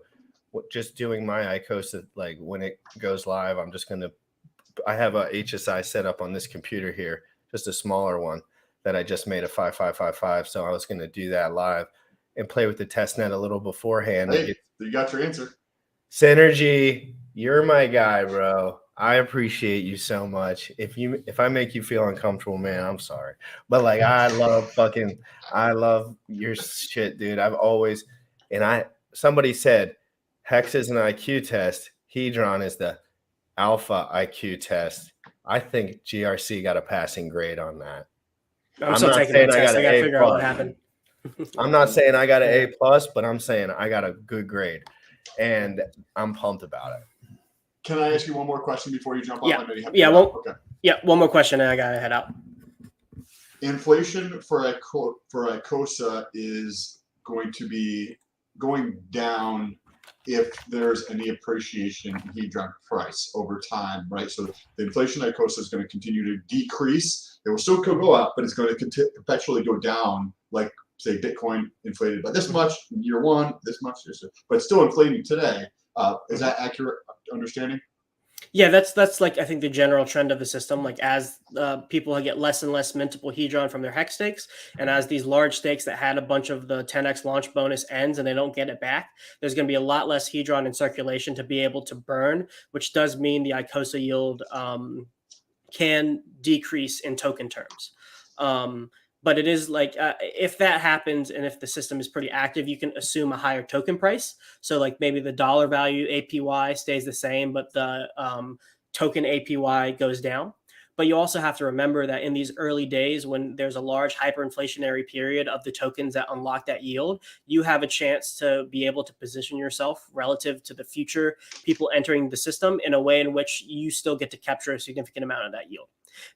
Just doing my ICosa, like when it goes live, I have a HSI set up on this computer here, just a smaller one that I just made a 5555. So I was going to do that live and play with the test net a little beforehand. Hey, you got your answer. Synergy, you're my guy, bro. I appreciate you so much. If I make you feel uncomfortable, man, I'm sorry. But like, I love your shit, dude. Somebody said Hex is an IQ test. Hedron is the alpha IQ test. I think GRC got a passing grade on that. I'm still taking the test. I got to figure out what happened. I'm not saying I got an A+, but I'm saying I got a good grade, and I'm pumped about it. Can I ask you one more question before you jump on? One more question, and I got to head out. Inflation for ICosa is going to be going down if there's any appreciation in Hedron price over time, right? So the inflation ICosa is going to continue to decrease. It will still go up, but it's going to perpetually go down, like say Bitcoin inflated by this much in year 1, this much, but it's still inflating today. Is that accurate understanding? Yeah, that's like, I think, the general trend of the system. Like as people get less and less mintable Hedron from their hex stakes, and as these large stakes that had a bunch of the 10x launch bonus ends and they don't get it back, there's going to be a lot less Hedron in circulation to be able to burn, which does mean the ICosa yield can decrease in token terms. But it is like, if that happens and if the system is pretty active, you can assume a higher token price. So like maybe the dollar value APY stays the same, but the token APY goes down. But you also have to remember that in these early days, when there's a large hyperinflationary period of the tokens that unlock that yield, you have a chance to be able to position yourself relative to the future people entering the system in a way in which you still get to capture a significant amount of that yield.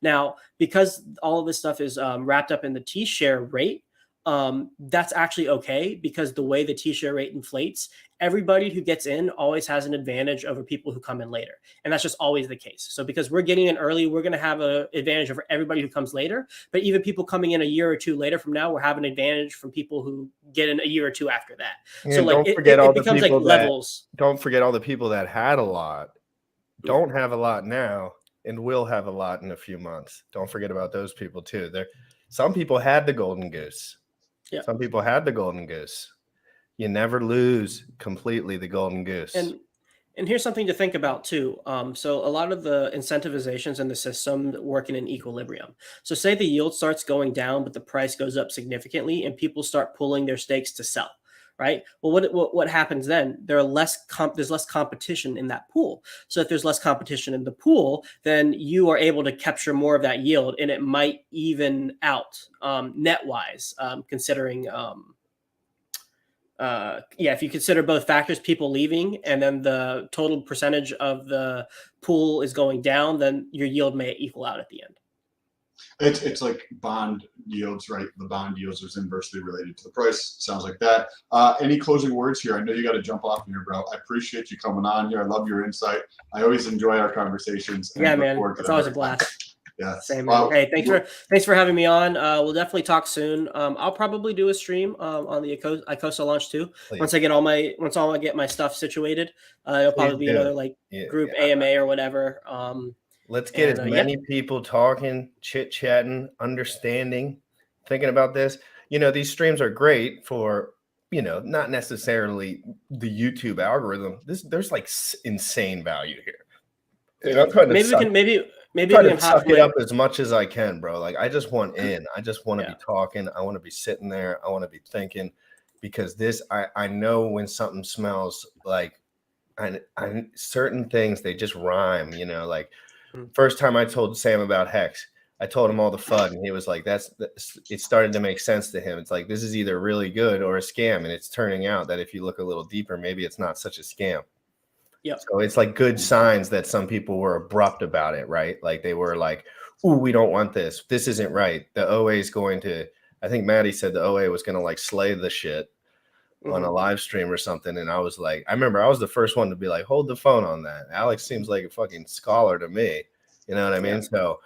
Now, because all of this stuff is wrapped up in the T-share rate, that's actually okay, because the way the T-share rate inflates, everybody who gets in always has an advantage over people who come in later. And that's just always the case. So because we're getting in early, we're going to have an advantage over everybody who comes later. But even people coming in a year or two later from now, we're having an advantage from people who get in a year or two after that. Yeah, so like it becomes like levels. Don't forget all the people that had a lot, don't have a lot now, and will have a lot in a few months. Don't forget about those people too. Some people had the golden goose. Yeah. Some people had the golden goose. You never lose completely the golden goose. And here's something to think about too. So a lot of the incentivizations in the system work in an equilibrium. So say the yield starts going down, but the price goes up significantly, and people start pulling their stakes to sell. Right. Well, what happens then? There's less competition in that pool. So if there's less competition in the pool, then you are able to capture more of that yield, and it might even out net wise, considering. If you consider both factors, people leaving and then the total percentage of the pool is going down, then your yield may equal out at the end. It's like bond yields, right? The bond yields is inversely related to the price. Sounds like that. Any closing words here? I know you got to jump off here, bro. I appreciate you coming on here. I love your insight. I always enjoy our conversations. Yeah, man. It's always a blast. Yeah. Same. Hey, thanks for having me on. We'll definitely talk soon. I'll probably do a stream on the ICosa launch too. Please. Once I get my stuff situated, it'll probably be another group AMA or whatever. Let's get as many people talking, chit chatting, understanding, thinking about this. These streams are great for, not necessarily the YouTube algorithm. There's like insane value here. And I'm trying to maybe we can suck it up as much as I can, bro. Like I just want in. I just want to be talking. I want to be sitting there. I want to be thinking, because I know when something smells like, I certain things, they just rhyme. Like first time I told Sam about Hex, I told him all the FUD, and he was like, it started to make sense to him. It's like, this is either really good or a scam. And it's turning out that if you look a little deeper, maybe it's not such a scam. Yeah. So it's like good signs that some people were abrupt about it, right? Like they were like, "Ooh, we don't want this. This isn't right." The OA is going to, I think Maddie said the OA was going to like slay the shit on a live stream or something. And I was like, I remember I was the first one to be like, hold the phone on that. Alex seems like a fucking scholar to me. You know what I mean? So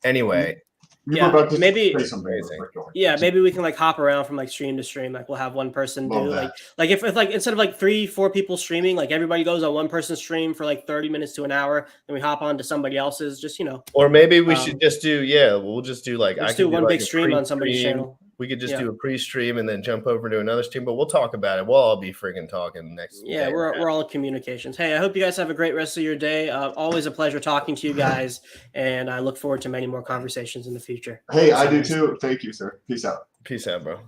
anyway. Maybe we can like hop around from like stream to stream. Like we'll have one person do like if like instead of like 3-4 people streaming, like everybody goes on one person's stream for like 30 minutes to an hour, then we hop on to somebody else's, just or maybe we should just do we'll just do like I do one big stream on somebody's channel. We could just do a pre-stream and then jump over to another stream, but we'll talk about it. We'll all be freaking talking next. Yeah, we're all in communications. Hey, I hope you guys have a great rest of your day. Always a pleasure talking to you guys, and I look forward to many more conversations in the future. Hey, I do too. Thank you, sir. Peace out. Peace out, bro.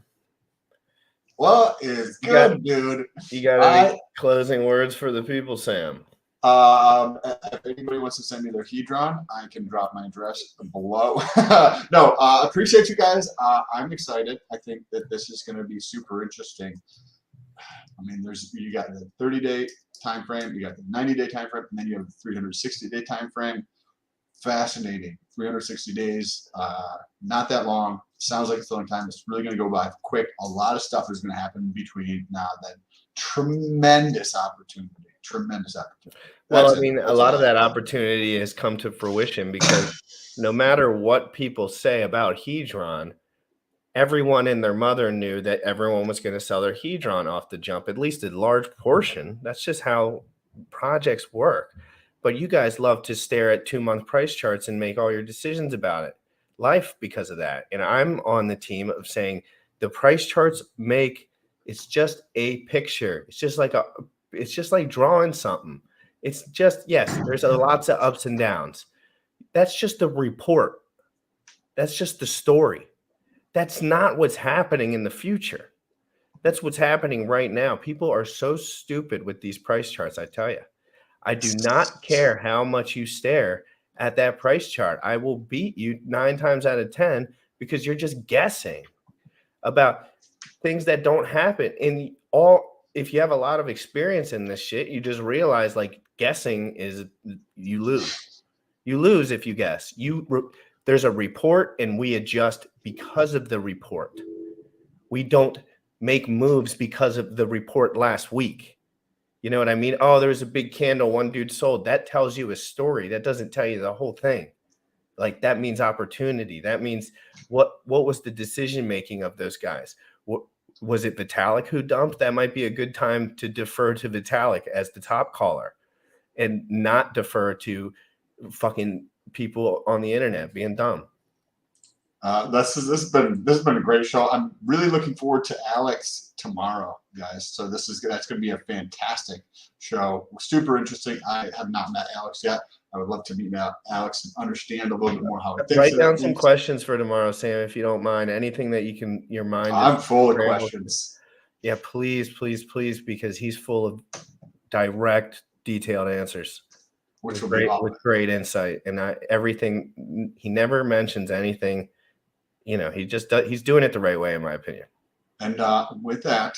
What is good, dude? You got any closing words for the people, Sam? If anybody wants to send me their Hedron, I can drop my address below. No, appreciate you guys. I'm excited. I think that this is going to be super interesting. I mean, you got the 30-day time frame, you got the 90-day time frame, and then you have the 360-day time frame. Fascinating. 360 days, not that long. Sounds like it's a long time. It's really going to go by quick. A lot of stuff is going to happen between now and then. Tremendous opportunity. Well, I mean, a lot of that opportunity has come to fruition because no matter what people say about Hedron, everyone and their mother knew that everyone was going to sell their Hedron off the jump, at least a large portion. That's just how projects work. But you guys love to stare at 2-month price charts and make all your decisions about it. Life because of that. And I'm on the team of saying the price charts it's just a picture. It's just like drawing something. It's just, yes, there's lots of ups and downs. That's just the report. That's just the story. That's not what's happening in the future. That's what's happening right now. People are so stupid with these price charts, I tell you. I do not care how much you stare at that price chart. I will beat you 9 times out of 10 because you're just guessing about things that don't happen. If you have a lot of experience in this shit, you just realize like guessing is you lose. You lose if you guess. There's a report and we adjust because of the report. We don't make moves because of the report last week. You know what I mean? Oh, there's a big candle one dude sold. That tells you a story. That doesn't tell you the whole thing. Like that means opportunity. That means what was the decision making of those guys? Was it Vitalik who dumped? That might be a good time to defer to Vitalik as the top caller and not defer to fucking people on the internet being dumb. This has been a great show. I'm really looking forward to Alex tomorrow, guys. So that's going to be a fantastic show. Super interesting. I have not met Alex yet. I would love to meet Alex and understand a little bit more how it thinks. Write down some questions for tomorrow, Sam, if you don't mind. Anything that your mind. I'm full of questions. Yeah, please, because he's full of direct, detailed answers. Which will be with great insight, and everything. He never mentions anything. He's doing it the right way, in my opinion. And with that,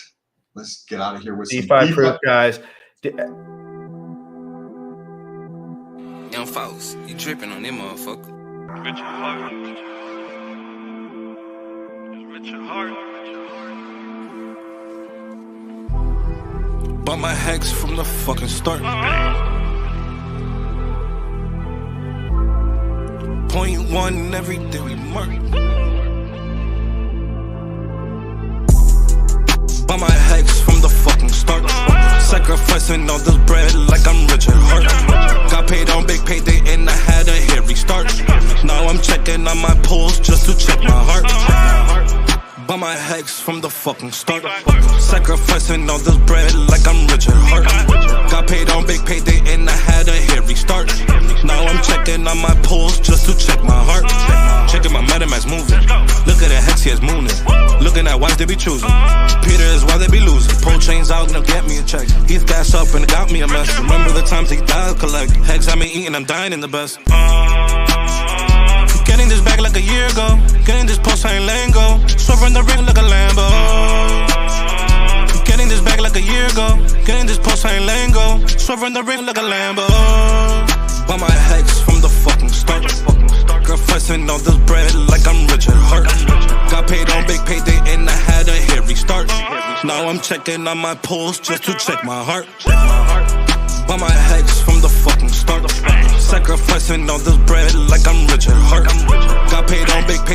let's get out of here with DeFi some proof, guys. Young folks, you dripping on them motherfucker. Richard Heart. Richard Heart. Bought my hex from the fucking start. Point one, everything we mark. Bought my hex from the fucking start. Sacrificing all this bread like I'm Richard Hart. Got paid on big payday and I had a hit restart. Now I'm checking on my pulse just to check my heart. Bought my hex from the fucking start. Sacrificing all this bread like I'm Richard Hart. Got paid on big payday and I had a hit restart. Now I'm checking on my pulse just to check my heart. Checking my MetaMask moving. Look at the hex, he is mooning. Looking at wives they be choosing. Peter is why they be losing. Pull chains out and get me a check. He's gas up and it got me a mess. Remember the times he died collect. Hex I been eating, I'm dying in the best. Getting this back like a year ago. Getting this post, I ain't letting go. Swerving the ring like a Lambo. Getting this back like a year ago. Getting this post, I ain't letting go. Swerving the ring like a Lambo. Bought my hex from the fucking start. Sacrificing all this bread like I'm Richard Hart. Got paid on big payday and I had a hit restart. Now I'm checking on my pulse just to check my heart. Bought my hex from the fucking start. Sacrificing all this bread like I'm Richard Hart. Got paid on big payday.